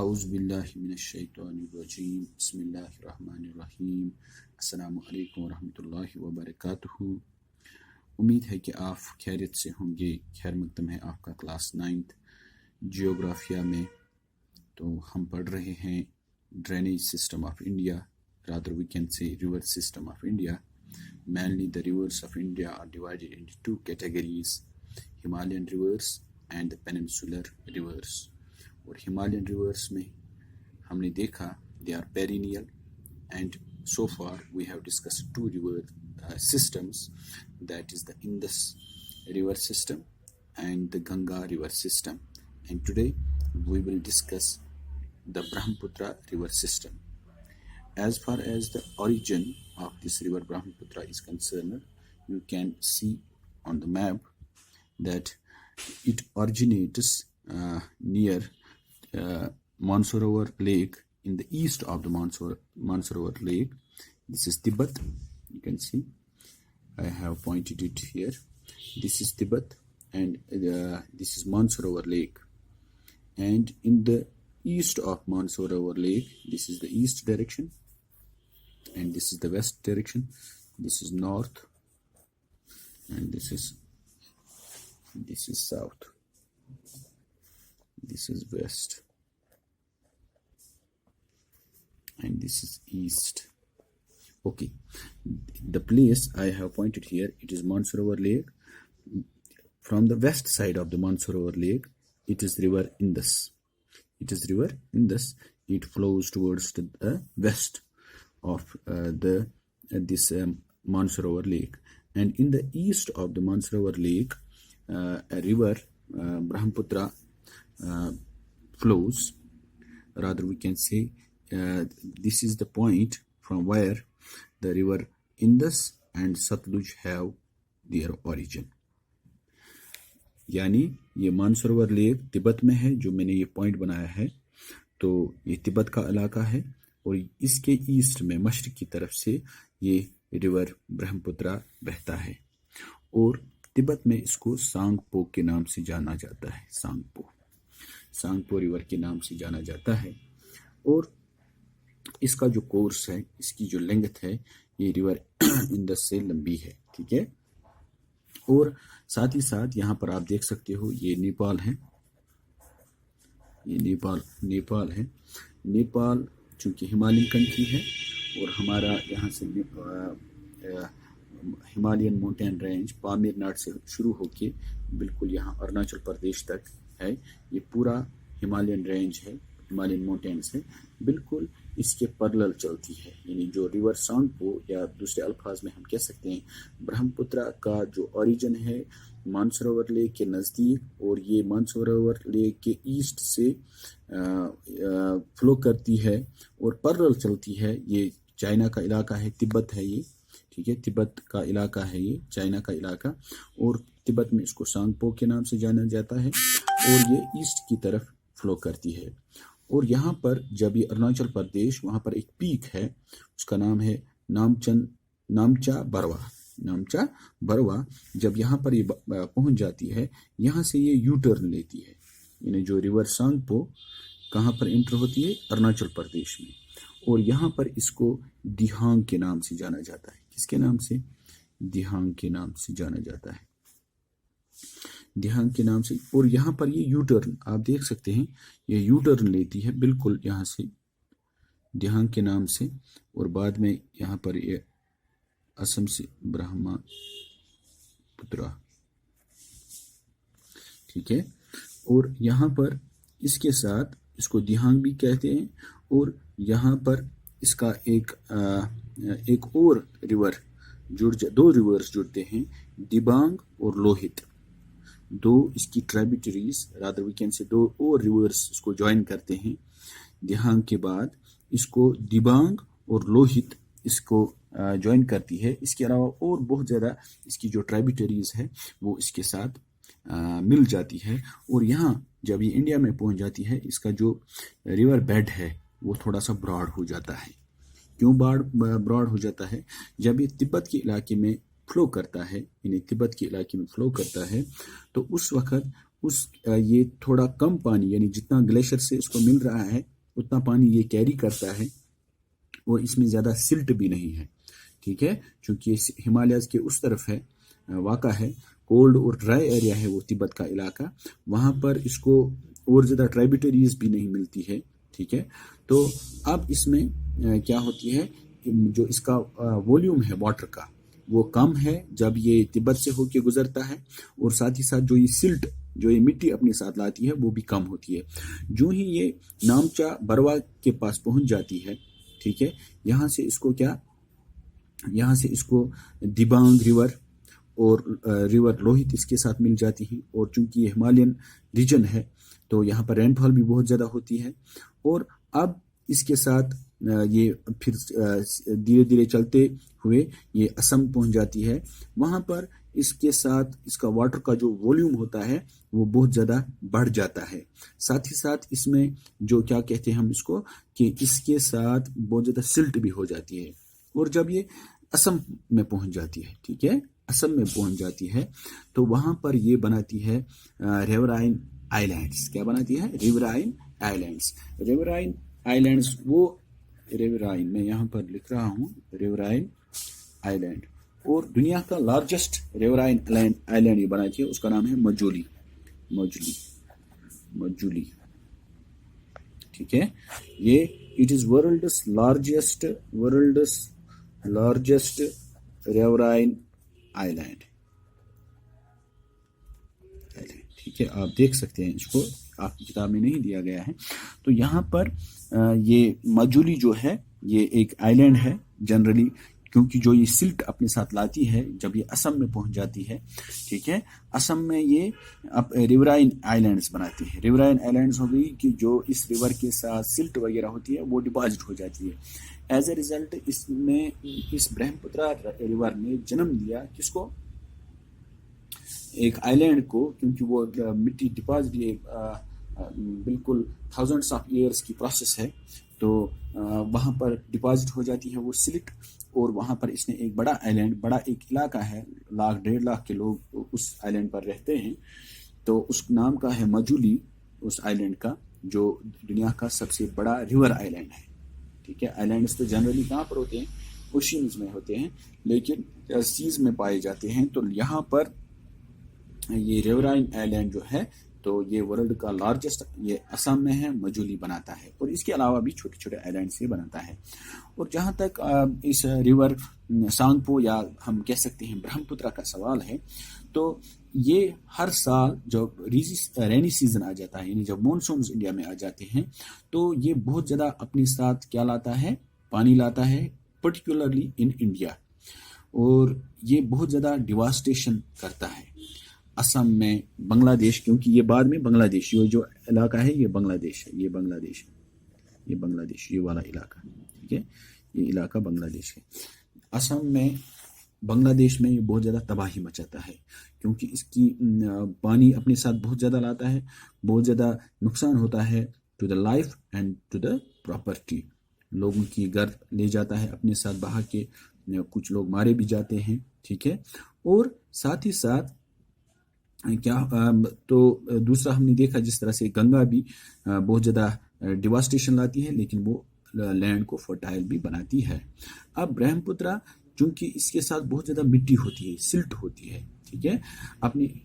اعوذ باللہ من الشیطان الرجیم بسم اللہ الرحمن الرحیم السلام علیکم ورحمۃ اللہ وبرکاتہ۔ امید ہے کہ آپ خیریت سے ہوں گے۔ خیر مقدم ہے آپ کا کلاس 9 جیوگرافیہ میں۔ تو ہم پڑھ رہے ہیں drainage system of India, rather we can say river system of India. Mainly the rivers of India are divided into two categories: Himalayan rivers and the peninsular rivers. اور Himalayan rivers میں ہم نے دیکھا they are perennial, and so far we have discussed two river systems, that is the Indus river system and the Ganga river system, and today we will discuss the Brahmaputra river system. As far as the origin of this river Brahmaputra is concerned, you can see on the map that it originates near Mansarovar Lake, in the east of the Mansarovar Lake. This is Tibet. You can see I have pointed it here. This is Tibet, and this is Mansarovar Lake. And in the east of Mansarovar Lake, this is the east direction, and this is the west direction. This is north, and this is south. This is west, and this is east. Okay, the place I have pointed here, it is Mansarovar Lake. From the west side of the Mansarovar Lake, it is river Indus. It flows towards the west of this Mansarovar Lake, and in the east of the Mansarovar Lake, a river Brahmaputra flows. Rather, we can say this is the point from where the river Indus and Satluj have their origin. یعنی یہ Mansarovar leak تبت میں ہے، جو میں نے یہ point بنایا ہے، تو یہ تبت کا علاقہ ہے، اور اس کے ایسٹ میں مشرق کی طرف سے یہ ریور برہمپترا بہتا ہے، اور تبت میں اس کو سانگ پو کے نام سے جانا جاتا ہے۔ سانگ پو ریور کے نام سے جانا جاتا ہے، اور اس کا جو کورس ہے، اس کی جو لینگتھ ہے، یہ ریور انڈس سے لمبی ہے، ٹھیک ہے۔ اور ساتھ ہی ساتھ یہاں پر آپ دیکھ سکتے ہو یہ نیپال ہے، یہ نیپال ہے۔ نیپال چونکہ ہمالین کنٹری ہے، اور ہمارا یہاں سے ہمالین ماؤنٹین رینج پامیر ناٹ سے شروع ہو کے بالکل یہاں اروناچل پردیش تک ہے، یہ پورا ہمالین رینج ہے، ہمالین ماؤنٹینس ہے، بالکل اس کے پیرلل چلتی ہے۔ یعنی جو ریور سانگ پو، یا دوسرے الفاظ میں ہم کہہ سکتے ہیں برہمپترا کا جو اوریجن ہے مانسروور لیک کے نزدیک، اور یہ مانسروور لیک کے ایسٹ سے فلو کرتی ہے اور پیرلل چلتی ہے۔ یہ چائنا کا علاقہ ہے، تبت ہے یہ، ٹھیک ہے، تبت کا علاقہ ہے یہ، چائنا کا علاقہ، اور تبت میں اس کو سانگ پو کے نام سے جانا جاتا ہے، اور یہ ایسٹ کی طرف فلو کرتی ہے۔ اور یہاں پر جب یہ اروناچل پردیش، وہاں پر ایک پیک ہے، اس کا نام ہے نامچا بروا، جب یہاں پر یہ پہنچ جاتی ہے، یہاں سے یہ یو ٹرن لیتی ہے، یعنی جو ریور سانگ پو کہاں پر انٹر ہوتی ہے؟ اروناچل پردیش میں، اور یہاں پر اس کو دیہانگ کے نام سے جانا جاتا ہے۔ کس کے نام سے؟ دیہانگ کے نام سے جانا جاتا ہے، دیہانگ کے نام سے۔ اور یہاں پر یہ یو ٹرن آپ دیکھ سکتے ہیں، یہ یو ٹرن لیتی ہے بالکل یہاں سے دیہانگ کے نام سے، اور بعد میں یہاں پر یہ اسم سے برہما پترا، ٹھیک ہے۔ اور یہاں پر اس کے ساتھ اس کو دیہانگ بھی کہتے ہیں، اور یہاں پر اس کا ایک اور ریور دو ریورز جڑتے ہیں، دیبانگ اور لوہت، دو اس کی ٹریبیٹریز، رادر وی کین سے دو اور ریورز اس کو جوائن کرتے ہیں۔ دیہانگ کے بعد اس کو دیبانگ اور لوہت اس کو جوائن کرتی ہے۔ اس کے علاوہ اور بہت زیادہ اس کی جو ٹریبیٹریز ہے وہ اس کے ساتھ مل جاتی ہے، اور یہاں جب یہ انڈیا میں پہنچ جاتی ہے، اس کا جو ریور بیڈ ہے وہ تھوڑا سا براڈ ہو جاتا ہے۔ کیوں براڈ ہو جاتا ہے؟ جب یہ تبت کے علاقے میں فلو کرتا ہے، یعنی تبت کے علاقے میں فلو کرتا ہے، تو اس وقت یہ تھوڑا کم پانی یعنی جتنا گلیشیئر سے اس کو مل رہا ہے اتنا پانی یہ کیری کرتا ہے، اور اس میں زیادہ سلٹ بھی نہیں ہے، ٹھیک ہے، چونکہ ہمالیاز کے اس طرف ہے واقع ہے، کولڈ اور ڈرائی ایریا ہے وہ تبت کا علاقہ، وہاں پر اس کو اور زیادہ ٹرائبیٹریز بھی نہیں ملتی ہے، ٹھیک ہے۔ تو اب اس میں کیا ہوتی ہے، جو اس کا ولیوم ہے واٹر کا وہ کم ہے جب یہ تبت سے ہو کے گزرتا ہے، اور ساتھ ہی ساتھ جو یہ سلٹ جو یہ مٹی اپنے ساتھ لاتی ہے وہ بھی کم ہوتی ہے۔ جو ہی یہ نامچا بروا کے پاس پہنچ جاتی ہے، ٹھیک ہے، یہاں سے اس کو دیبانگ ریور اور ریور لوہت اس کے ساتھ مل جاتی ہیں، اور چونکہ یہ ہمالین ریجن ہے تو یہاں پر رین فال بھی بہت زیادہ ہوتی ہے، اور اب اس کے ساتھ یہ پھر دھیرے دھیرے چلتے ہوئے یہ اسم پہنچ جاتی ہے، وہاں پر اس کے ساتھ اس کا واٹر کا جو ولیوم ہوتا ہے وہ بہت زیادہ بڑھ جاتا ہے، ساتھ ہی ساتھ اس میں جو کیا کہتے ہیں ہم اس کو کہ اس کے ساتھ بہت زیادہ سلٹ بھی ہو جاتی ہے، اور جب یہ اسم میں پہنچ جاتی ہے، ٹھیک ہے، اسم میں پہنچ جاتی ہے تو وہاں پر یہ بناتی ہے ریورائن آئیلینڈز۔ کیا بناتی ہے؟ Riverine islands. ریورائن آئیلینڈز وہ ریورائن میں یہاں پر لکھ رہا ہوں ریورائن آئیلینڈ، اور دنیا کا لارجسٹ ریورائن آئیلینڈ یہ بناتی ہے، اس کا نام ہے مجولی، ٹھیک ہے، یہ it is world's largest riverine island, ٹھیک ہے، آپ دیکھ سکتے ہیں، اس کو آپ کی کتاب میں نہیں دیا گیا ہے۔ تو یہاں پر یہ مجولی جو ہے یہ ایک آئیلینڈ ہے جنرلی، کیونکہ جو یہ سلٹ اپنے ساتھ لاتی ہے جب یہ اسم میں پہنچ جاتی ہے، ٹھیک ہے، اسم میں یہ ریورائن آئیلینڈز بناتی ہے۔ ریورائن آئیلینڈز ہو گئی کہ جو اس ریور کے ساتھ سلٹ وغیرہ ہوتی ہے وہ ڈپازٹ ہو جاتی ہے۔ ایز اے ریزلٹ اس برہم پترا ریور نے جنم دیا کس کو؟ ایک آئیلینڈ کو، کیونکہ وہ مٹی ڈپازٹ بالکل تھاؤزنڈس آف ایئرس کی پروسیس ہے، تو وہاں پر ڈپازٹ ہو جاتی ہے وہ سلٹ، اور وہاں پر اس نے ایک بڑا آئیلینڈ، بڑا ایک علاقہ ہے، 1,00,000-1.5 کے لوگ اس آئیلینڈ پر رہتے ہیں، تو اس نام کا ہے مجولی، اس آئیلینڈ کا، جو دنیا کا سب سے بڑا ریور آئیلینڈ ہے، ٹھیک ہے۔ آئیلینڈز تو جنرلی کہاں پر ہوتے ہیں؟ اوشینز میں ہوتے ہیں، لیکن سیز میں پائے جاتے ہیں، تو یہاں پر یہ ریورائن آئیلینڈ جو ہے تو یہ ورلڈ کا لارجسٹ، یہ اسام میں ہے، مجولی بناتا ہے، اور اس کے علاوہ بھی چھوٹے چھوٹے آئیلینڈ سے بناتا ہے۔ اور جہاں تک اس ریور سانگپو یا ہم کہہ سکتے ہیں برہم پترا کا سوال ہے، تو یہ ہر سال جب رینی سیزن آ جاتا ہے، یعنی جب مونسونز انڈیا میں آ جاتے ہیں، تو یہ بہت زیادہ اپنے ساتھ کیا لاتا ہے؟ پانی لاتا ہے، پرٹیکولرلی ان انڈیا، اور یہ بہت زیادہ ڈیواسٹیشن کرتا ہے اسم میں، بنگلہ دیش، کیونکہ یہ بعد میں بنگلہ دیش، یہ جو علاقہ ہے یہ بنگلہ دیش ہے، یہ بنگلہ دیش یہ والا علاقہ، ٹھیک ہے، یہ علاقہ بنگلہ دیش ہے۔ اسم میں، بنگلہ دیش میں یہ بہت زیادہ تباہی مچاتا ہے، کیونکہ اس کی پانی اپنے ساتھ بہت زیادہ لاتا ہے، بہت زیادہ نقصان ہوتا ہے to the life and to the property, لوگوں کی گھر لے جاتا ہے اپنے ساتھ بہا کے، کچھ لوگ مارے بھی جاتے ہیں، ٹھیک ہے، اور ساتھ ہی ساتھ تو دوسرا ہم نے دیکھا جس طرح سے گنگا بھی بہت زیادہ ڈیواسٹیشن لاتی ہے، لیکن وہ لینڈ کو فرٹائل بھی بناتی ہے۔ اب برہم پترا چونکہ اس کے ساتھ بہت زیادہ مٹی ہوتی ہے، سلٹ ہوتی ہے، ٹھیک ہے،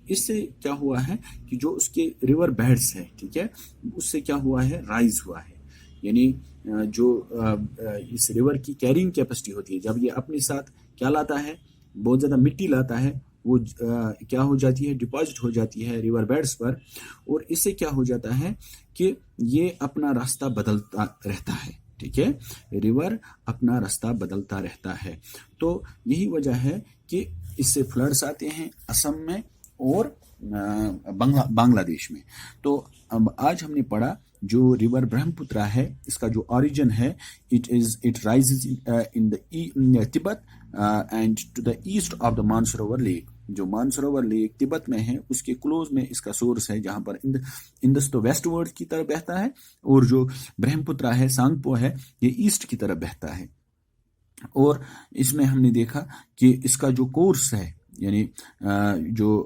اس سے کیا ہوا ہے کہ جو اس کے ریور بیڈز ہے، ٹھیک ہے، اس سے کیا ہوا ہے؟ رائز ہوا ہے، یعنی جو اس ریور کی کیرنگ کیپیسٹی ہوتی ہے، جب یہ اپنے ساتھ کیا لاتا ہے؟ بہت زیادہ مٹی لاتا ہے، وہ کیا ہو جاتی ہے؟ ڈپازٹ ہو جاتی ہے ریور بیڈز پر، اور اس سے کیا ہو جاتا ہے کہ یہ اپنا راستہ بدلتا رہتا ہے، ٹھیک ہے، ریور اپنا راستہ بدلتا رہتا ہے، تو یہی وجہ ہے کہ اس سے فلڈز آتے ہیں اسم میں اور بنگلہ دیش میں۔ تو آج ہم نے پڑھا جو ریور برہم پترا ہے، اس کا جو اوریجن ہے، it rises in the Tibet and to the east of the Mansarovar lake, جو مانسروور لیک تبت میں ہے اس کے کلوز میں اس کا سورس ہے، جہاں پر انڈس تو ویسٹ ورڈ کی طرف بہتا ہے، اور جو برہم پترا ہے، سانگپو ہے، یہ ایسٹ کی طرف بہتا ہے۔ اور اس میں ہم نے دیکھا کہ اس کا جو کورس ہے، یعنی جو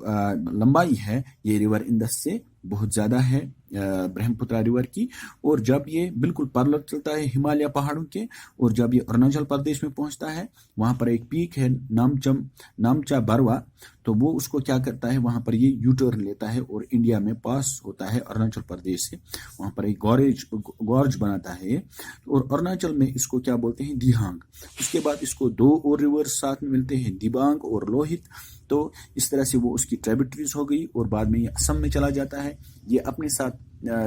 لمبائی ہے یہ ریور اندس سے بہت زیادہ ہے برہم پترا ریور کی، اور جب یہ بالکل پرلط چلتا ہے ہمالیہ پہاڑوں کے، اور جب یہ اروناچل پردیش میں پہنچتا ہے، وہاں پر ایک پیک ہے نامچا بروا، تو وہ اس کو کیا کرتا ہے، وہاں پر یہ یو ٹرن لیتا ہے اور انڈیا میں پاس ہوتا ہے اروناچل پردیش سے، وہاں پر ایک گورج بناتا ہے، اور اروناچل میں اس کو کیا بولتے ہیں، دیہانگ۔ اس کے بعد اس کو دو اور ریورز ساتھ میں ملتے ہیں، دیبانگ اور لوہت، تو اس طرح سے وہ اس کی ٹریبیٹریز ہو گئی، اور بعد میں یہ اسم میں چلا جاتا ہے۔ یہ اپنے ساتھ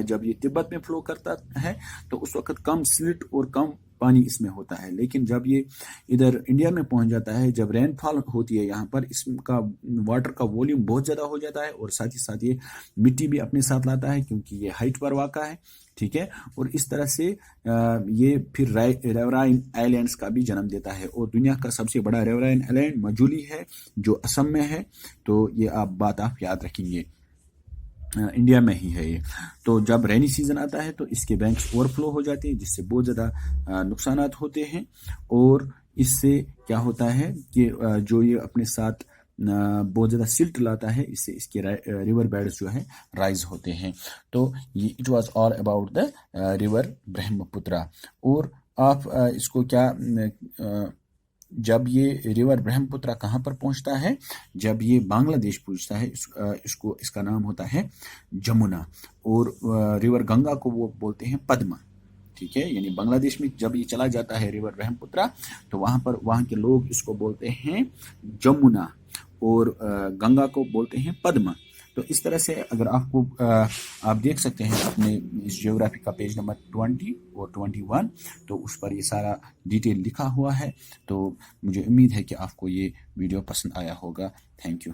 جب یہ تبت میں فلو کرتا ہے تو اس وقت کم سلٹ اور کم پانی اس میں ہوتا ہے، لیکن جب یہ ادھر انڈیا میں پہنچ جاتا ہے، جب رین فال ہوتی ہے یہاں پر، اس کا واٹر کا ولیوم بہت زیادہ ہو جاتا ہے، اور ساتھ ہی ساتھ یہ مٹی بھی اپنے ساتھ لاتا ہے کیونکہ یہ ہائٹ پر واقع ہے، ٹھیک ہے، اور اس طرح سے یہ پھر ریورائن آئلینڈز کا بھی جنم دیتا ہے، اور دنیا کا سب سے بڑا ریورائن آئلینڈ مجولی ہے جو اسم میں ہے، تو یہ بات آپ یاد رکھیں گے، انڈیا میں ہی ہے یہ۔ تو جب رینی سیزن آتا ہے تو اس کے بینکس اوور فلو ہو جاتے ہیں، جس سے بہت زیادہ نقصانات ہوتے ہیں، اور اس سے کیا ہوتا ہے کہ جو یہ اپنے ساتھ بہت زیادہ سلٹ لاتا ہے، اس سے اس کے ریور بیڈز جو ہے رائز ہوتے ہیں۔ تو یہ it was all about the river برہم پترا۔ اور آپ اس کو کیا جب یہ ریور برہم پترا کہاں پر پہنچتا ہے، جب یہ بنگلہ دیش پہنچتا ہے، اس کا نام ہوتا ہے جمنا، اور ریور گنگا کو وہ بولتے ہیں پدما، ٹھیک ہے، یعنی بنگلہ دیش میں جب یہ چلا جاتا ہے ریور برہم پترا، تو وہاں کے لوگ اس کو بولتے ہیں جمنا، اور گنگا کو بولتے ہیں پدما۔ تو اس طرح سے اگر آپ دیکھ سکتے ہیں اپنے اس جیوگرافی کا پیج نمبر 20 اور 21، تو اس پر یہ سارا ڈیٹیل لکھا ہوا ہے۔ تو مجھے امید ہے کہ آپ کو یہ ویڈیو پسند آیا ہوگا۔ Thank you.